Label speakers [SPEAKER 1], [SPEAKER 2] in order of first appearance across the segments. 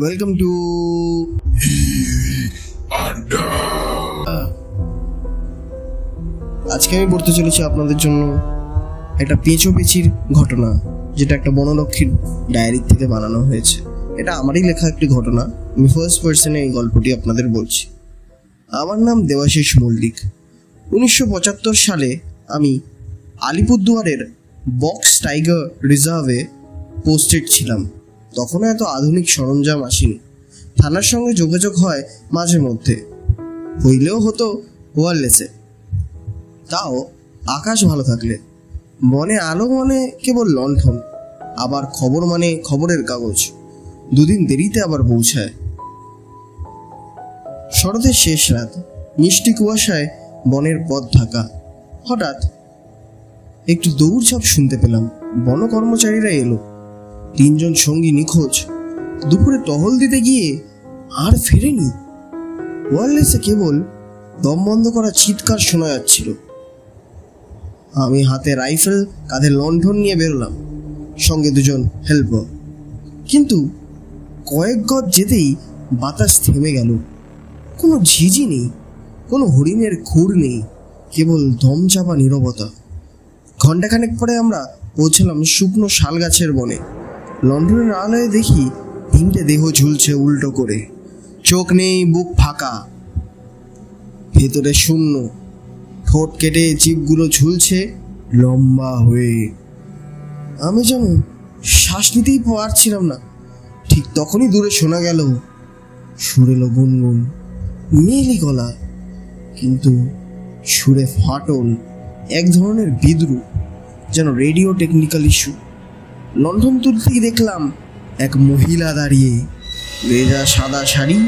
[SPEAKER 1] Welcome to আজকে আমি পড়তে চলেছি আপনাদের জন্য একটা পেঁচির ঘটনা, যেটা একটা বনরক্ষীর ডায়েরি থেকে বানানো হয়েছে। এটা আমারই লেখা একটি ঘটনা। আমি ফার্স্ট পার্সনে এই গল্পটি আপনাদের বলছি। আমার নাম দেবাশিস মল্লিক। 1975 সালে আমি আলিপুরদুয়ারের বক্স টাইগার রিজার্ভে পোস্টেড ছিলাম। তখনও এত আধুনিক সরঞ্জাম আসেনি। থানার সঙ্গে যোগাযোগ হয় মাঝে মধ্যে, হইলেও হতো ওয়্যারলেসে, তাও আকাশ ভালো থাকলে। বনে আলো মানে কেবল লণ্ঠন, আবার খবর মানে খবরের কাগজ। দুদিন দেরিতে আবার পৌঁছায়। শরতের শেষ রাত, মিষ্টি কুয়াশায় বনের পথ ঢাকা। হঠাৎ একটু দৌড়ঝাঁপ শুনতে পেলাম। বন কর্মচারীরা এলো। 3 জন সঙ্গী নিখোঁজ। দুপুরে টহল দিতে গিয়ে আর ফেরেনি। ওয়্যারলেসে কেবল দম বন্ধ করা চিৎকার শোনা যাচ্ছিল। আমি হাতে রাইফেল, কাঁধে লণ্ঠন নিয়ে বেরোলাম, সঙ্গে 2 জন হেল্পার। কিন্তু কয়েক গজ যেতেই বাতাস থেমে গেল। কোনো ঝিঝি নেই, কোনো হরিণের খুর নেই, কেবল দমচাপা নীরবতা। ঘণ্টাখানেক পরে আমরা পৌঁছলাম শুকনো শাল গাছের বনে। লন্ডনের আলোয় দেখি 3টে দেহ ঝুলছে উল্টো করে। চোখ নেই, বুক ফাঁকা, ভেতরে শূন্য। ঠোঁট কেটে জিভগুলো ঝুলছে লম্বা হয়ে। আমি যেন শ্বাস নিতেই পারছিলাম না। ঠিক তখনই দূরে শোনা গেল সুর এলো গুনগুন, মেয়েলি গলা, কিন্তু সুরে ফাটল, এক ধরনের বিদ্রুপ, যেন রেডিও টেকনিক্যাল ইস্যু। লণ্ঠন তুলতেই দেখলাম এক মহিলা দাঁড়িয়ে, ভেজা সাদা শাড়ি,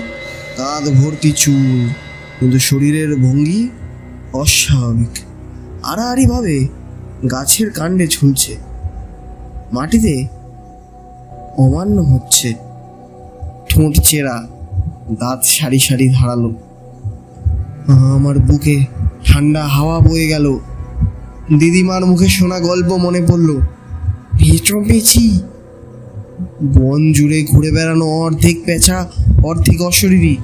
[SPEAKER 1] কাঁধ ভর্তি চুল, কিন্তু শরীরের ভঙ্গি অস্বাভাবিক। আড়াআড়ি ভাবে গাছের কাণ্ডে ঝুলছে, মাটিতে অমান্য হচ্ছে। ঠোঁট চেরা, দাঁত সারি সারি ধারালো। আমার বুকে ঠান্ডা হাওয়া বয়ে গেল। দিদিমার মুখে শোনা গল্প মনে পড়ল। পেঁচি, বন জুড়ে ঘুরে বেড়ানো অর্ধেক পেঁচা অর্ধেক অশরীরী,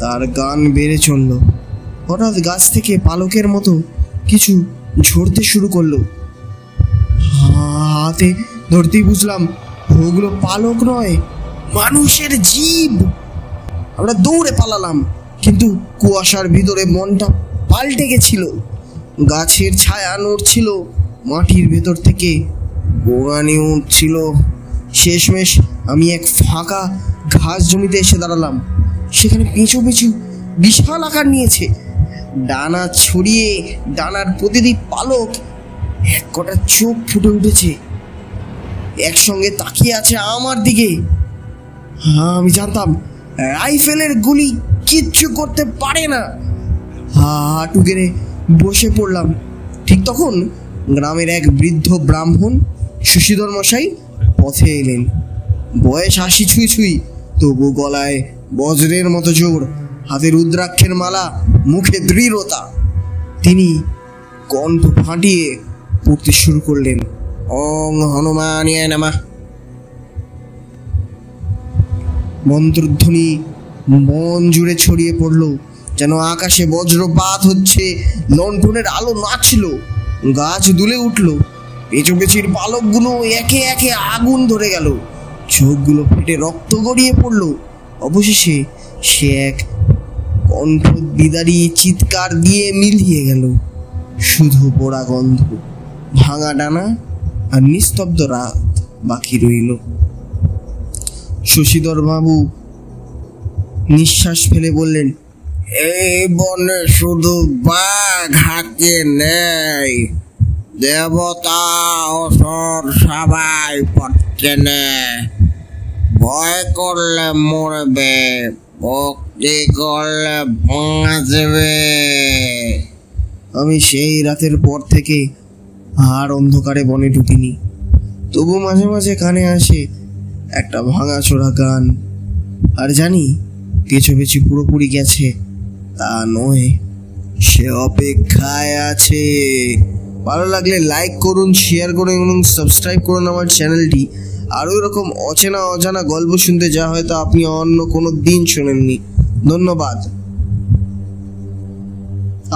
[SPEAKER 1] তার গান বেড়ে চলল। হঠাৎ গাছ থেকে পালকের মতো কিছু ঝরতে শুরু করলো। হাতে ধরতেই বুঝলাম ওগুলো পালক নয়, মানুষের জীব। আমরা দৌড়ে পালালাম, কিন্তু কুয়াশার ভিতরে মনটা পাল্টে গেছিল। গাছের ছায়া নড়ছিল, মাটির ভেতর থেকে গোঙানি উঠছিল। শেষমেশ আমি এক ফাঁকা ঘাস জমিতে এসে দাঁড়ালাম। সেখানে পেঁচু বিশাল আকার নিয়েছে। ডানা ছড়িয়ে, ডানার প্রতিটি পালক এক কটা চোখ ফুটে উঠেছে, একসঙ্গে তাকিয়ে আছে আমার দিকে। আমি জানতাম রাইফেলের গুলি কিচ্ছু করতে পারে না। হাঁটু গেড়ে বসে পড়লাম। ঠিক তখন গ্রামের এক বৃদ্ধ ব্রাহ্মণ সুশীধর মশাই পথে এলেন। বয়স 80 ছুঁই, তবু গলায় বজ্রের মতো জোর, হাতে রুদ্রাক্ষের মালা, মুখে দৃঢ়তা। তিনি কণ্ঠ ফাটিয়ে পড়তে শুরু করলেন, ওং হনুমানায় নমঃ। মন্ত্রধ্বনি বন জুড়ে ছড়িয়ে পড়ল, যেন আকাশে বজ্রপাত হচ্ছে। লণ্ঠনের আলো নাচল, গাছ দুলে উঠল। পেঁচির পালকগুলো একে একে আগুন ধরে গেল, চোখগুলো ফেটে রক্ত গড়িয়ে পড়ল। অবশেষে সে এক কণ্ঠ বিদারী চিৎকার দিয়ে মিলিয়ে গেল। শুধু পোড়া গন্ধ, ভাঙা ডানা আর নিস্তব্ধ রাত বাকি রইল। শশীধর বাবু নিঃশ্বাস ফেলে বললেন, এই বনে শুধু বাঘ হাতে নেই, দেবতা অসুর সবাই পড়ছে নে। ভয় করলে মরবে, ভক্তি করলে বাঁচবে। আমি সেই রাতের পর থেকে আর অন্ধকারে বনে ঢুকিনি। তবু মাঝে মাঝে কানে আসে একটা ভাঙাচোরা গান। আর জানি পেঁচি পুরোপুরি গেছে তা নয়, সে অপেক্ষায় আছে। ভালো লাগলে লাইক করুন, শেয়ার করুন এবং সাবস্ক্রাইব করুন আমার চ্যানেলটি। আরো এরকম অচেনা অজানা গল্প শুনতে, যা হয়তো আপনি অন্য কোনো দিন শোনেননি। ধন্যবাদ।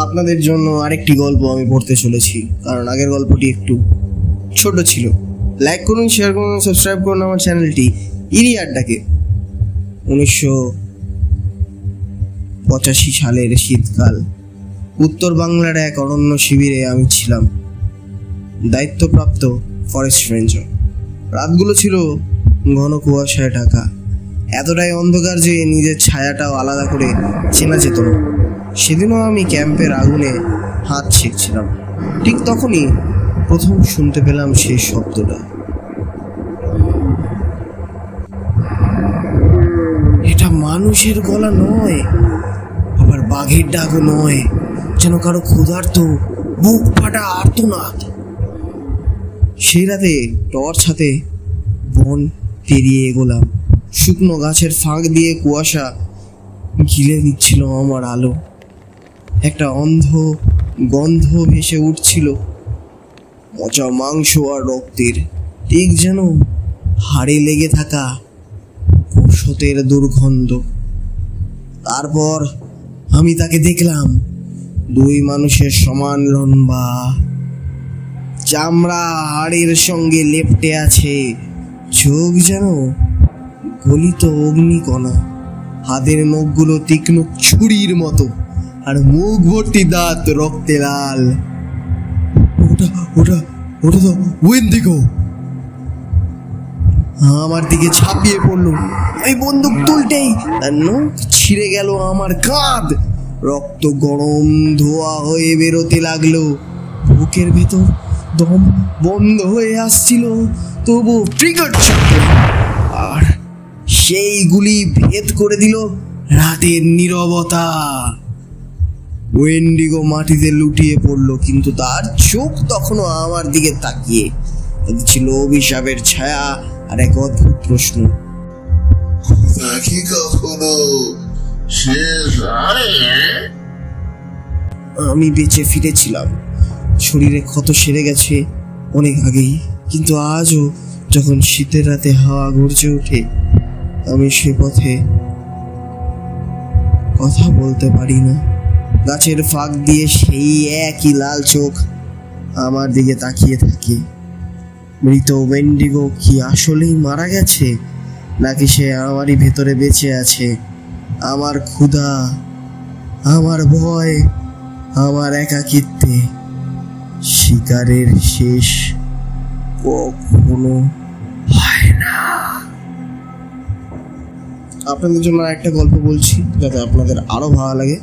[SPEAKER 1] আপনাদের জন্য আরেকটি গল্প আমি পড়তে চলেছি, কারণ আগের গল্পটি একটু ছোট ছিল। লাইক করুন, শেয়ার করুন, সাবস্ক্রাইব করুন আমার চ্যানেলটি ইরি আড্ডাকে। 1985 সালের শীতকাল, উত্তর বাংলার এক অরণ্য শিবিরে আমি ছিলাম দায়িত্বপ্রাপ্ত ফরেস্ট রেঞ্জার। রাতগুলো ছিল ঘন কুয়াশায় ঢাকা, এতটাই অন্ধকার যে নিজের ছায়াটাও আলাদা করে চেনা যেত না। সেদিনও আমি ক্যাম্পের আগুনে হাত ছেঁকছিলাম। ঠিক তখনই প্রথম শুনতে পেলাম সেই শব্দটা। এটা মানুষের গলা নয়, আবার বাঘের ডাকও নয়, যেন কারো ক্ষুধার্ত বুক ফাটা আর্তনাদ। সেই রাতে টর্চ হাতে বন পেরিয়ে এগোলাম। শুকনো গাছের ফাঁক দিয়ে কুয়াশা গিলে দিচ্ছিল আমার আলো। একটা অন্ধ গন্ধ ভেসে উঠছিল, মচা মাংস আর রক্তের, ঠিক যেন হাড়ে লেগে থাকা ঔষধের দুর্গন্ধ। তারপর আমি তাকে দেখলাম, দুই মানুষের সমান লম্বা, চামড়া হাড়ের সঙ্গে লেপ্টে আছে, চোখ যেন গলিত অগ্নিকণা, হাতের নখগুলো তীক্ষ্ণ ছুরির মতো, আর মুখ ভর্তি দাঁত রক্তে লাল। ওটা ওটা ওটা তো ওয়েন্ডিগো। আমার দিকে ঝাঁপিয়ে পড়লো। আমি বন্দুক তুলতেই তার নখ ছিঁড়ে গেল আমার কাঁধ। রক্ত গরম ধোয়া হয়ে বেরোতে লাগলো। বুকের ভেতর দম বন্ধ হয়ে আসছিল, তবু ট্রিগার চাপলাম, আর সেই গুলি ভেদ করে দিল রাতের নীরবতা। ওয়েন্ডিগো মাটিতে লুটিয়ে পড়লো, কিন্তু তার চোখ তখনও আমার দিকে তাকিয়ে ছিল অভিশাপের ছায়া আর এক অদ্ভুত প্রশ্ন। আমি বেঁচে ফিরেছিলাম, শরীরে ক্ষত সেরে গেছে অনেক আগেই, কিন্তু আজও যখন শীতের রাতে হাওয়া গর্জে ওঠে, আমি সে পথে কথা বলতে পারি না। গাছের ফাঁক দিয়ে সেই একই লাল চোখ আমার দিকে তাকিয়ে থাকে। মৃত ওয়েন্ডিগো কি আসলেই মারা গেছে, নাকি সে আমারই ভেতরে বেঁচে আছে? আমার ক্ষুধা, আমার ভয়, আমার একাকিত্বে শিকারের শেষ কখনো হয় না। আপনাদের জন্য একটা গল্প বলছি, যাতে আপনাদের আরো ভালো লাগে।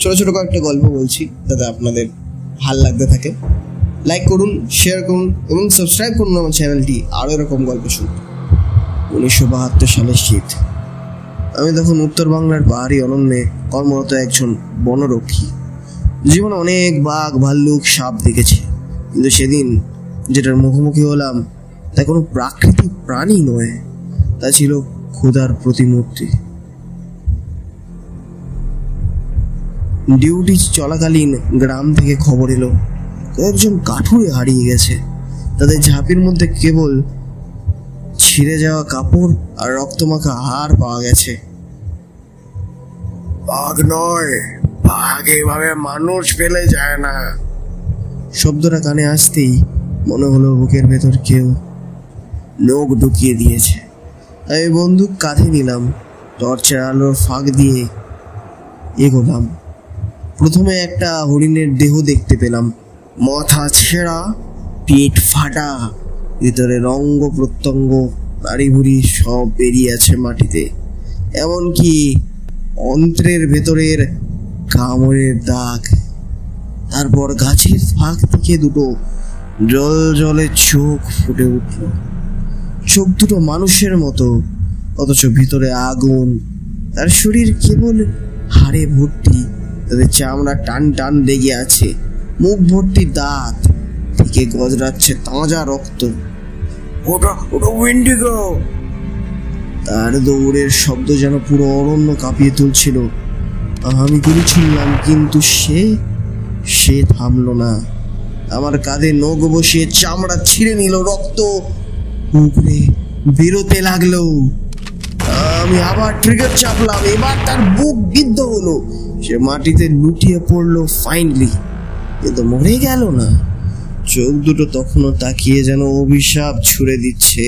[SPEAKER 1] ছোট ছোট কয়েকটা গল্প বলছি, যাতে আপনাদের ভাল লাগতে থাকে। লাইক করুন, শেয়ার করুন এবং সাবস্ক্রাইব করুন আমার চ্যানেলটি আরও এরকম গল্প শুনতে। 1972 সালের শীত। আমি তখন উত্তর বাংলার পাহাড়ি অরণ্যে কর্মরত একজন বনরক্ষী। জীবনে অনেক বাঘ, ভাল্লুক, সাপ দেখেছি, কিন্তু সেদিন যেটার মুখোমুখি হলাম তা কোনো প্রাকৃতিক প্রাণী নয়, তা ছিল ক্ষুধার প্রতিমূর্তি। ডিউটি চলাকালীন গ্রাম থেকে খবর এলো কয়েকজন কাঠুরে হারিয়ে গেছে। তাদের ঝাঁপির মধ্যে কেবল ছিঁড়ে যাওয়া কাপড় আর রক্তমাখা হাড় পাওয়া গেছে। বাঘ নয়, বাঘ এভাবে মানুষ ফেলে যায় না। শব্দটা কানে আসতেই মনে হলো বুকের ভেতর কেউ নখ ঢুকিয়ে দিয়েছে। আমি বন্দুক কাঁধে নিলাম, টর্চের আলোর ফাঁক দিয়ে এগোলাম। প্রথমে একটা হরিণের দেহ দেখতে পেলাম, মাথা ছেঁড়া, পেট ফাটা, ভিতরে অঙ্গ প্রত্যঙ্গ নাড়ি ভুড়ি সব বেরিয়ে আছে মাটিতে, এমনকি অন্ত্রের ভেতরের কামড়ের দাগ। তারপর গাছের ফাঁক থেকে দুটো জল জলে চোখ ফুটে উঠল। চোখ দুটো মানুষের মতো, অথচ ভিতরে আগুন। তার শরীর কেবল হাড়ে ভর্তি, তাদের চামড়া টান টান লেগে আছে, মুখ ভর্তি দাঁত, থেকে গজরাচ্ছে তাজা রক্ত। ওটা ওটা ওয়েন্ডিগো। তার দৌড়ের শব্দ যেন পুরো অরণ্য কাঁপিয়ে তুলছিল। আমি গুলি ছুড়লাম, কিন্তু সে থামলো না। আমার কাঁধে নখ বসিয়ে চামড়া ছিঁড়ে নিল, রক্ত উপরে বেরোতে লাগলো। আমি আবার ট্রিগার চাপলাম। এবার তার বুক বিদ্ধ হলো, সে মাটিতে লুটিয়ে পড়লো ফাইনালি, কিন্তু মরে গেল না। চোখ দুটো তখনও তাকিয়ে যেন অভিশাপ ছুড়ে দিচ্ছে,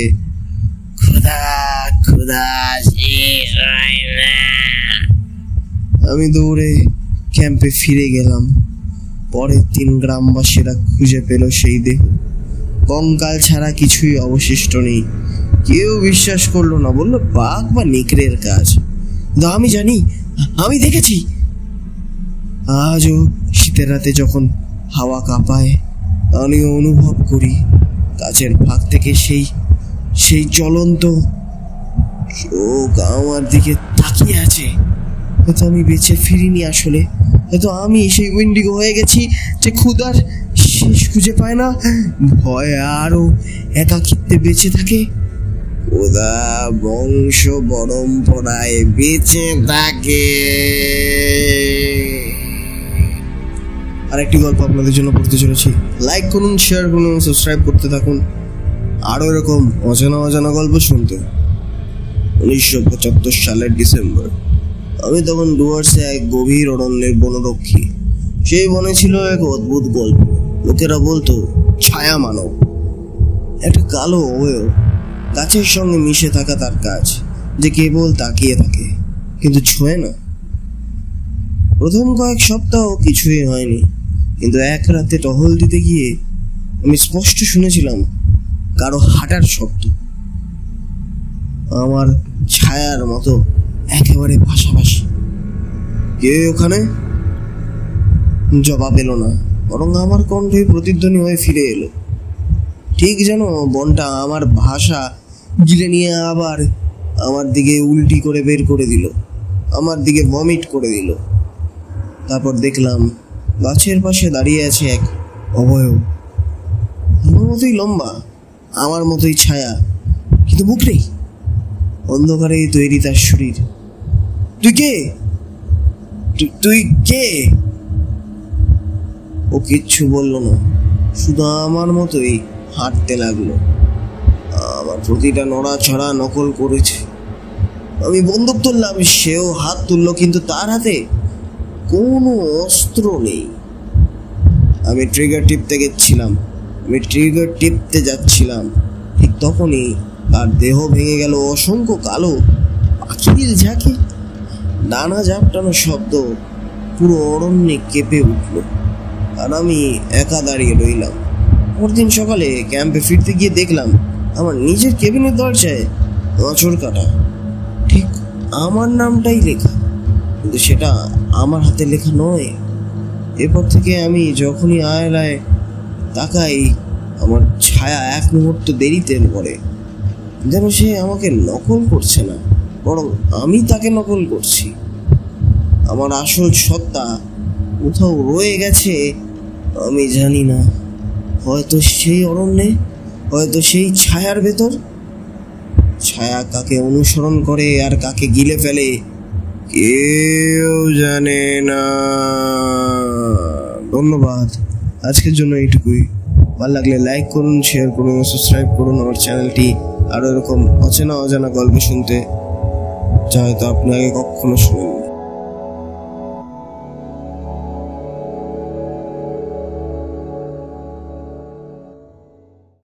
[SPEAKER 1] খোদা খোদা শেষ হয় না। আমি দৌড়ে ক্যাম্পে ফিরে গেলাম। পরের দিন গ্রামবাসীরা খুঁজে পেল সেই দেহ। কঙ্কাল ছাড়া কিছুই অবশিষ্ট নেই। কেউ বিশ্বাস করলো না, বললো বাঘ বা নেকড়ের কাজ। কিন্তু আমি জানি, আমি দেখেছি। আজও শীতের রাতে যখন হাওয়া কাঁপায়, আমি অনুভব করি গাছের ফাঁক থেকে সেই জ্বলন্ত চোখ আমার দিকে তাকিয়ে আছে। হয়তো আমি বেঁচে ফিরিনি আসলে, হয়তো আমি সেই উইন্ডিগো হয়ে গেছি যে ক্ষুধার শেষ খুঁজে পায় না, ভয়ে আরো একাকিত্বে বেঁচে থাকে। ক্ষুধা বংশ পরম্পরায় বেঁচে থাকে। আরেকটি গল্প আপনাদের জন্য পড়তে চলেছি। লাইক করুন, শেয়ার করুন, সাবস্ক্রাইব করতে থাকুন আরো এরকম অজানা অজানা গল্প শুনতে। 1975 সালের ডিসেম্বর। আমি তখন ডুয়ার্সে এক গভীর অরণ্যের বনরক্ষী। সেই বনে ছিল এক অদ্ভুত গল্প। লোকেরা বলতো ছায়া মানব, একটা কালো অবয়ব, গাছের সঙ্গে মিশে থাকা তার কাজ, যে কেবল তাকিয়ে থাকে কিন্তু ছোঁয় না। প্রথম কয়েক সপ্তাহ কিছুই হয়নি, কিন্তু এক রাতে টহল দিতে গিয়ে আমি স্পষ্ট শুনেছিলাম কারো হাঁটার শব্দ, আমার ছায়ার মতো একেবারে পাশাপাশি। কে ওখানে? জবাব এলো না, বরং আমার কণ্ঠে প্রতিধ্বনি হয়ে ফিরে এলো। ঠিক যেন বনটা আমার ভাষা গিলে নিয়ে আবার আমার দিকে উল্টি করে বের করে দিল, আমার দিকে ভমিট করে দিল। তারপর দেখলাম গাছের পাশে দাঁড়িয়ে আছে এক অবয়ব, আমার মতোই লম্বা, আমার মতোই ছায়া, কিন্তু মুখ নেই। অন্ধকারে তৈরি তার শরীর। তুই কে? তুই কে? ও কিচ্ছু বলল না, শুধু আমার মতোই হাঁটতে লাগলো। আমার প্রতিটা নড়াচড়া নকল করেছে। আমি বন্দুক তুললাম, সেও হাত তুললো, কিন্তু তার হাতে কোনো অস্ত্র নেই। আমি ট্রিগার টিপতে যাচ্ছিলাম, ঠিক তখনই তার দেহ ভেঙে গেল অসংখ্য কালো পাখির ঝাঁকে। ডানা ঝাপটানো শব্দ পুরো অরণ্যে কেঁপে উঠল, আর আমি একা দাঁড়িয়ে রইলাম। পরদিন সকালে ক্যাম্পে ফিরতে গিয়ে দেখলাম আমার নিজের কেবিনের দরজায় আঁচড় কাটা, ঠিক আমার নামটাই লেখা, কিন্তু সেটা আমার হাতে লেখা নয়। এরপর থেকে আমি যখনই আয়নায় তাকাই, আমার ছায়া এক মুহূর্ত দেরিতে পড়ে, যেন সে আমাকে নকল করছে না, বরং আমি তাকে নকল করছি। আমার আসল সত্তা কোথাও রয়ে গেছে, আমি জানি না। হয়তো সেই অরণ্যে, হয়তো সেই ছায়ার ভেতর। ছায়া কাকে অনুসরণ করে আর কাকে গিলে ফেলে কেউ জানে না। ধন্যবাদ, আজকের জন্য এইটুকুই। ভালো লাগলে লাইক করুন, শেয়ার করুন, সাবস্ক্রাইব করুন আমার চ্যানেলটি, আরো এরকম অজানা গল্প শুনতে, যা হয়তো আপনি আগে কখনো শুনেন।